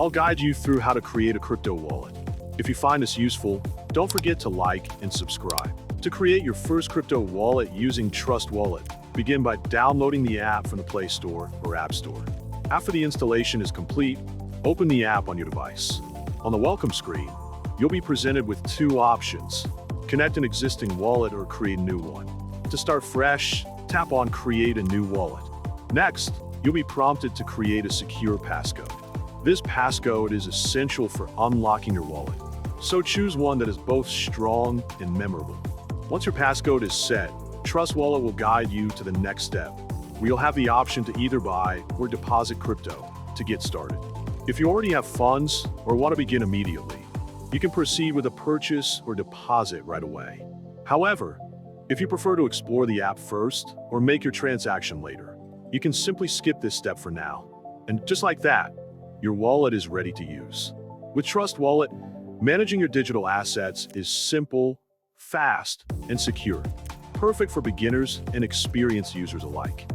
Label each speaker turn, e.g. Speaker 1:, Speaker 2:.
Speaker 1: I'll guide you through how to create a crypto wallet. If you find this useful, don't forget to like and subscribe. To create your first crypto wallet using Trust Wallet, begin by downloading the app from the Play Store or App Store. After the installation is complete, open the app on your device. On the welcome screen, you'll be presented with two options: connect an existing wallet or create a new one. To start fresh, tap on Create a New Wallet. Next, you'll be prompted to create a secure passcode. This passcode is essential for unlocking your wallet, so choose one that is both strong and memorable. Once your passcode is set, Trust Wallet will guide you to the next step, where you'll have the option to either buy or deposit crypto to get started. If you already have funds or want to begin immediately, you can proceed with a purchase or deposit right away. However, if you prefer to explore the app first or make your transaction later, you can simply skip this step for now. And just like that, your wallet is ready to use. With Trust Wallet, managing your digital assets is simple, fast, and secure, perfect for beginners and experienced users alike.